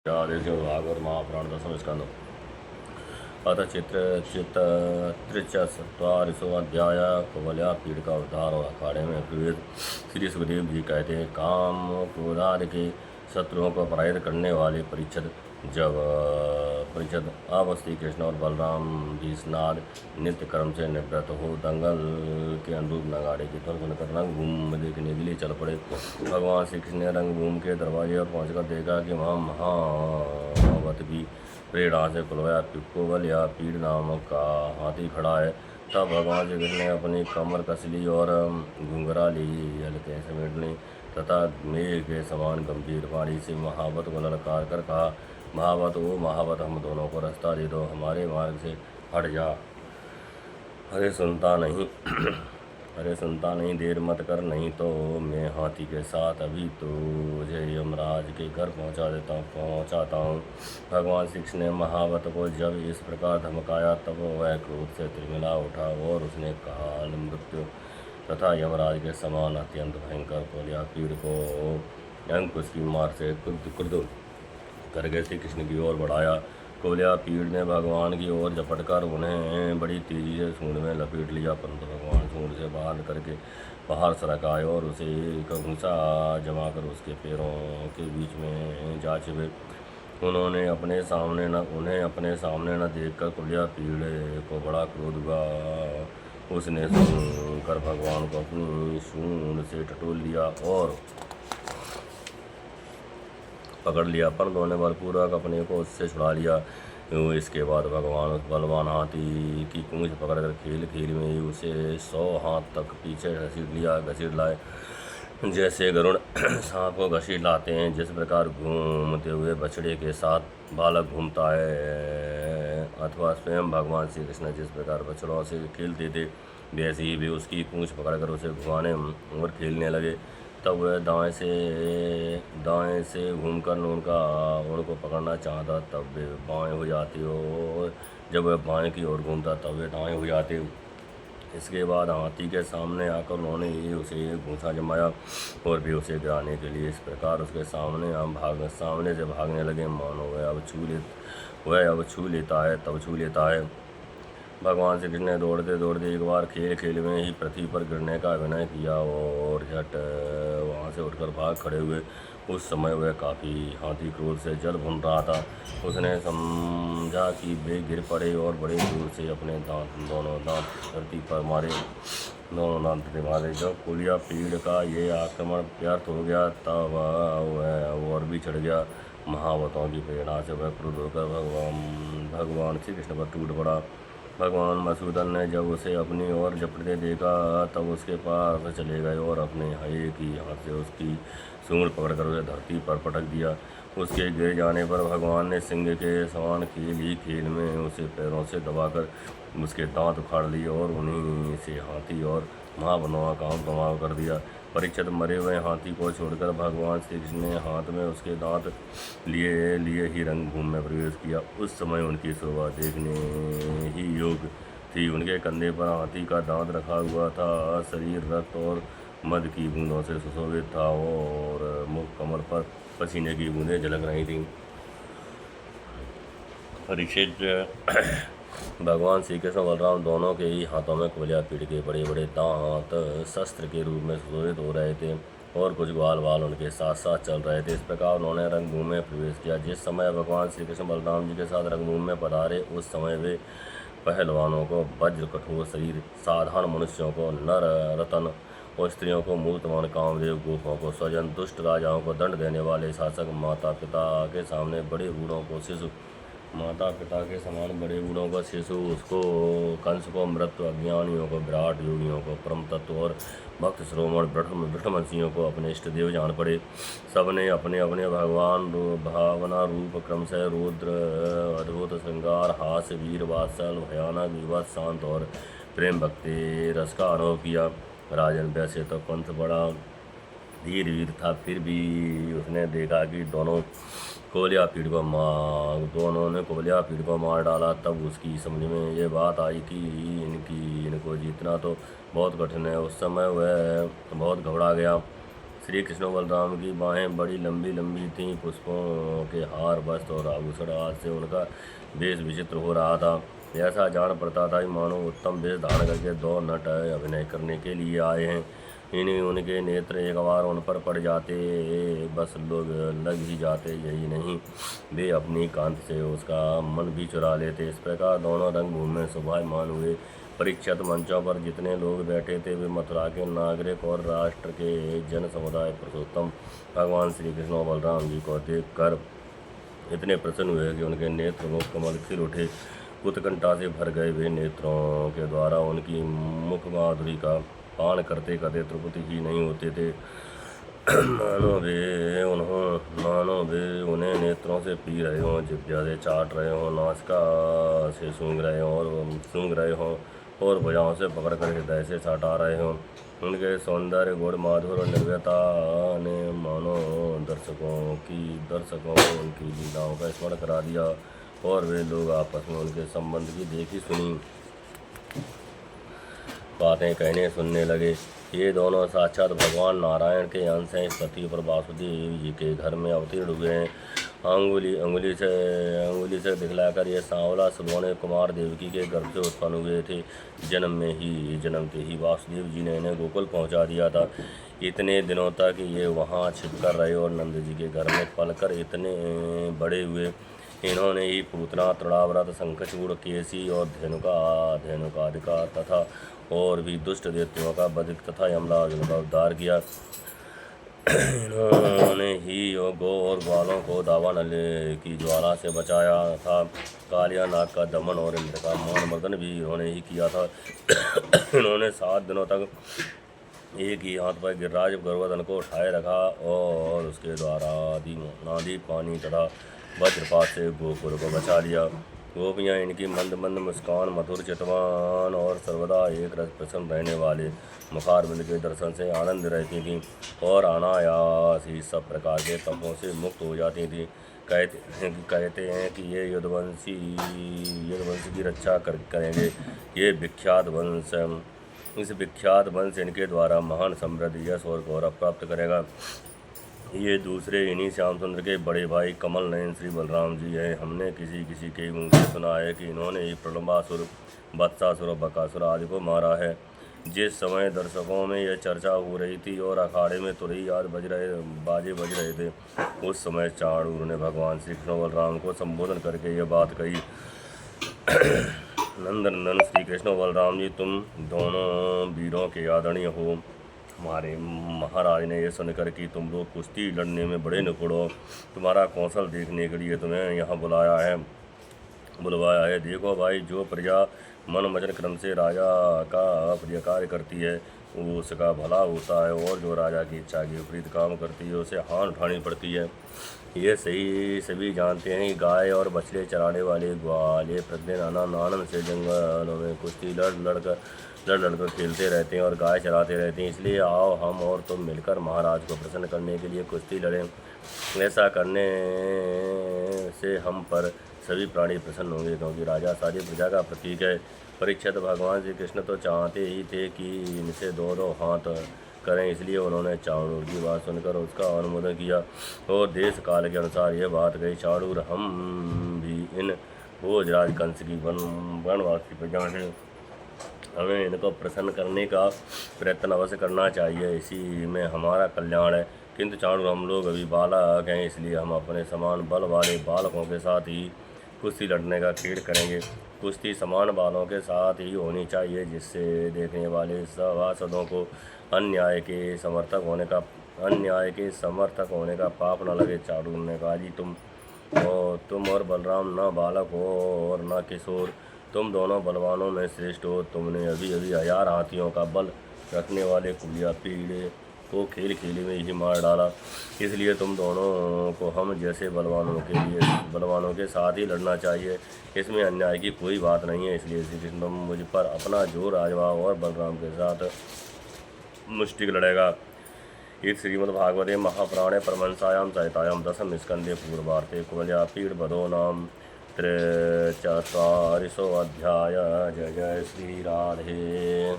भागवत महापुराण दशम स्कंद अथ चित्तत्रिचत्वारिशो अध्याय कुवलया पीड़ का उद्धार और अखाड़े में प्रवेश। श्री सुखदेव जी कहते हैं, काम क्रोधादि के शत्रुओं को पराजित करने वाले परीक्षित अब श्री कृष्ण और बलराम भी स्नाद नित्य कर्म से निवृत्त हो दंगल के अनुरूप नगाड़े की ध्वनि सुनकर रंगभूमि में देखने के लिए चल पड़े। भगवान श्री कृष्ण ने रंगभूमि के दरवाजे पर पहुंचकर देखा कि वहाँ महावत की प्रेरणा से कुवलया पीड़ नामक का हाथी खड़ा है। तब भगवान श्री कृष्ण ने अपनी कमर कस ली और घुंघरा ली हल्के समेट ली तथा मेघ के समान गंभीर वाणी से महावत को ललकार कर कहा, महावत ओ महावत, हम दोनों को रास्ता दे दो, हमारे मार्ग से हट जा। अरे सुनता नहीं, देर मत कर, नहीं तो मैं हाथी के साथ अभी तुझे यमराज के घर पहुंचाता हूँ। भगवान श्री कृष्ण ने महावत को जब इस प्रकार धमकाया तब वह क्रोध से तिलमिला उठा और उसने काल मृत्यु तथा यमराज के समान अत्यंत भयंकर कुवलया पीड़ को अंकुश की मार से कुर्द करके श्री कृष्ण की ओर बढ़ाया। कुवलया पीड़ ने भगवान की ओर झपटकर उन्हें बड़ी तेजी से सूंड में लपेट लिया, परंतु भगवान सूंड से बाहर सरक आए और उसे एक घूंसा जमाकर उसके पैरों के बीच में जा छिपे। उन्हें अपने सामने न देखकर कुवलया पीड़ को बड़ा क्रोध हुआ। उसने सुनकर भगवान को अपनी सूंड से टटोल लिया और पकड़ लिया, परंतु उन्होंने बलपूर्वक अपने को उससे छुड़ा लिया। इसके बाद भगवान उस बलवान हाथी की पूंछ पकड़कर खेल में ही उसे 100 हाथ तक पीछे घसीट लाए। जैसे गरुड़ सांप को घसीट लाते हैं, जिस प्रकार घूमते हुए बछड़े के साथ बालक घूमता है, अथवा स्वयं भगवान श्री कृष्ण जिस प्रकार बछड़ों से खेलते थे, वैसे ही भी उसकी पूंछ पकड़कर उसे घुमाने और खेलने लगे। तब वह दाएं से घूमकर उनको पकड़ना चाहता, तब वे बाएं हो जाती और जब वह बाएं की ओर घूमता तब वे दाएं हो जाते। इसके बाद हाथी के सामने आकर उन्होंने उसे एक घूंसा जमाया और भी उसे गिराने के लिए इस प्रकार उसके सामने से भागने लगे, मानो वह अब छू लेता है। भगवान श्री कृष्ण ने दौड़ते एक बार खेल में ही पृथ्वी पर गिरने का अभिनय किया और झट वहाँ से उठकर भाग खड़े हुए। उस समय वह काफ़ी हाथी क्रोध से जल भून रहा था। उसने समझा कि वे गिर पड़े और बड़े जोर से अपने दोनों दांत धरती पर मारे। जब कुवलया पीड़ का ये आक्रमण व्यर्थ हो गया तब वह और भी चढ़ गया। महावतों की प्रेरणा से वह क्रोध होकर भगवान श्री कृष्ण पर टूट पड़ा। भगवान मधुसूदन ने जब उसे अपनी ओर झपटते देखा तब उसके पास चले गए और अपने एक ही हाथ से उसकी सूंड पकड़कर उसे धरती पर पटक दिया। उसके गिर जाने पर भगवान ने सिंह के समान खेल में उसे पैरों से दबाकर उसके दांत उखाड़ लिए और उन्हीं से हाथी और महावनों का काम तमाम कर दिया। परीक्षित मरे हुए हाथी को छोड़कर भगवान श्री कृष्ण ने हाथ में उसके दांत लिए ही रंगभूमि में प्रवेश किया। उस समय उनकी शोभा देखने ही योग्य थी। उनके कंधे पर हाथी का दांत रखा हुआ था, शरीर रक्त और मध की बूंदों से सुशोभित था और मुख कमर पर पसीने की बूंदें झलक रही थीं। परीक्षित भगवान श्री कृष्ण बलराम दोनों के ही हाथों में कुवलया पीड़ के बड़े बड़े दांत शस्त्र के रूप में सुशोभित हो रहे थे और कुछ ग्वाल उनके साथ साथ चल रहे थे। इस प्रकार उन्होंने रंगभूमि में प्रवेश किया। जिस समय भगवान श्री कृष्ण बलराम जी के साथ रंगभूमि में पधारे, उस समय वे पहलवानों को वज्र कठोर शरीर, साधारण मनुष्यों को नर रतन और स्त्रियों को मूर्तमान कामदेव, गोपों को स्वजन, दुष्ट राजाओं को दंड देने वाले शासक, माता पिता के समान बड़े बूढ़ों को शिशु, उसको कंस को मृत्यु, अज्ञानियों को विराट, योगियों को परम तत्व और भक्त श्रोमण ब्रह्मवंशियों को अपने इष्ट देव जान पड़े। सबने अपने अपने भगवान भावना रूप क्रमशः रुद्र, अद्भुत श्रृंगार, हास्य, वीर, वात्सल, भयानक, विवत, शांत और प्रेम भक्ति रस का अनुभव किया। राजन, वैसे तो पंथ बड़ा धीर था, फिर भी उसने देखा कि दोनों ने कुवलया पीड़ को मार डाला। तब उसकी समझ में ये बात आई कि इनको जीतना तो बहुत कठिन है। उस समय वह बहुत घबरा गया। श्री कृष्ण और बलराम की बाहें बड़ी लंबी लंबी थीं। पुष्पों के हार, वस्त्र और आभूषण आज से उनका वेश विचित्र हो रहा था। ऐसा जान पड़ता था कि मानो उत्तम वेश धारण करके दो नट अभिनय करने के लिए आए हैं। इन्हीं उनके नेत्र एक बार उन पर पड़ जाते बस लोग लग ही जाते, यही नहीं वे अपनी कांति से उसका मन भी चुरा लेते। इस प्रकार दोनों रंगभूमि में शोभायमान हुए। परीक्षित मंचों पर जितने लोग बैठे थे वे मथुरा के नागरिक और राष्ट्र के जन समुदाय पुरुषोत्तम भगवान श्री कृष्ण और बलराम जी को देखकर इतने प्रसन्न हुए कि उनके नेत्र मुख कमल खिल उठे। उत्कंठा से भर गए वे नेत्रों के द्वारा उनकी मुख माधुरी का पान करते करते त्रिपुटी ही नहीं होते थे। मानो वे उन्हें नेत्रों से पी रहे हों, जिभ्या से चाट रहे हों, नासिका से सूंघ रहे हों और भुजाओं से पकड़कर हृदय से सटा रहे हों। उनके सौंदर्य, गुण, माधुर और निर्भयता ने मानो दर्शकों को उनकी लीलाओं का स्मरण करा दिया और वे लोग आपस में उनके संबंध की देखी सुनी बातें कहने सुनने लगे। ये दोनों साक्षात भगवान नारायण के अंश हैं। इस पृथ्वी पर वासुदेव जी के घर में अवतीर्ण हुए हैं। अंगुली से दिखलाकर ये सांवला सुबोने कुमार देवकी के गर्भ से उत्पन्न हुए थे। जन्मते ही वासुदेव जी ने इन्हें गोकुल पहुंचा दिया था। इतने दिनों तक ये वहाँ छिपकर रहे और नंद जी के घर में पलकर इतने बड़े हुए। इन्होंने ही पूतना, तृणाव्रत, शंखचूड़, केसी और धेनुकादिका तथा और भी दुष्ट दैत्यों का वध तथा यमराज का उद्धार किया। इन्होंने ही गौ और ग्वालों को दावानल की ज्वाला से बचाया था। कालिया नाग का दमन और इंद्र का मानमर्दन भी इन्होंने ही किया था। इन्होंने 7 दिनों तक एक ही हाथ पर गिरिराज गोवर्धन को उठाए रखा और उसके द्वारा नादी पानी तथा वज्रपात से गोकुल को बचा लिया। गोपियाँ इनकी मंद मंद मुस्कान, मधुर चितवन और सर्वदा एक रस प्रसन्न रहने वाले मुखारबिंद के दर्शन से आनंद रहती थीं और अनायास ही सब प्रकार के तपों से मुक्त हो जाती थीं। कहते हैं कि ये यदुवंशी की रक्षा करेंगे। ये इस विख्यात वंश इनके द्वारा महान समृद्धि, यश और गौरव प्राप्त करेगा। ये दूसरे इन्हीं श्याम सुंदर के बड़े भाई कमल नयन श्री बलराम जी हैं। हमने किसी के मुँह से सुना है कि इन्होंने ही प्रलंबासुर, वत्सासुर, बकासुर आदि को मारा है। जिस समय दर्शकों में यह चर्चा हो रही थी और अखाड़े में तुरही बाजे बज रहे थे, उस समय चाणूर ने भगवान श्री कृष्ण बलराम को संबोधन करके यह बात कही। नंदनंदन श्री कृष्ण बलराम जी, तुम दोनों वीरों के आदरणीय हो। हमारे महाराज ने यह सुनकर कि तुम लोग कुश्ती लड़ने में बड़े निपुण हो, तुम्हारा कौशल देखने के लिए तुम्हें यहाँ बुलवाया है। देखो भाई, जो प्रजा मन वचन क्रम से राजा का प्रिय कार्य करती है उसका भला होता है, और जो राजा की इच्छा के विपरीत काम करती है उसे हाथ उठानी पड़ती है। ये सभी जानते हैं कि गाय और बछड़े चराने वाले ग्वाल ये प्रतिदिन आनंद से जंगलों में कुश्ती लड़कर खेलते रहते हैं और गाय चराते रहते हैं। इसलिए आओ हम और तुम मिलकर महाराज को प्रसन्न करने के लिए कुश्ती लड़ें। ऐसा करने से हम पर सभी प्राणी प्रसन्न होंगे, क्योंकि राजा सारी प्रजा का प्रतीक है। परीक्षित, भगवान श्री कृष्ण तो चाहते ही थे कि इनसे दो हाथ करें, इसलिए उन्होंने चाणूर की बात सुनकर उसका अनुमोदन किया और देश काल के अनुसार यह बात कही। चाणूर, हम भी इन भोजराज कंस की वनवासी प्रजा हैं, हमें इनको प्रसन्न करने का प्रयत्न अवश्य करना चाहिए, इसी में हमारा कल्याण है। किंतु चाणूर, हम लोग अभी बालक हैं, इसलिए हम अपने समान बल वाले बालकों के साथ ही कुश्ती लड़ने का खेल करेंगे। कुश्ती समान बालों के साथ ही होनी चाहिए, जिससे देखने वाले सभासदों को अन्याय के समर्थक होने का पाप न लगे। चाणूर ने कहा, जी तुम और बलराम न बालक हो और न किशोर, तुम दोनों बलवानों में श्रेष्ठ हो। तुमने अभी 1000 हाथियों का बल रखने वाले कुलिया पीड़े को खेल में ही मार डाला। इसलिए तुम दोनों को हम जैसे बलवानों के साथ ही लड़ना चाहिए। इसमें अन्याय की कोई बात नहीं है। इसलिए श्री कृष्ण मुझ पर अपना जोर आजमाओ और बलराम के साथ मुष्टिक लड़ेगा। इस श्रीमद्भागवते महापुराणे परमहंसायां सहितायां दशम स्कंदे पूर्वार्थे कुवलया पीड़वधो नाम 43 अध्याय। जय जय श्री राधे।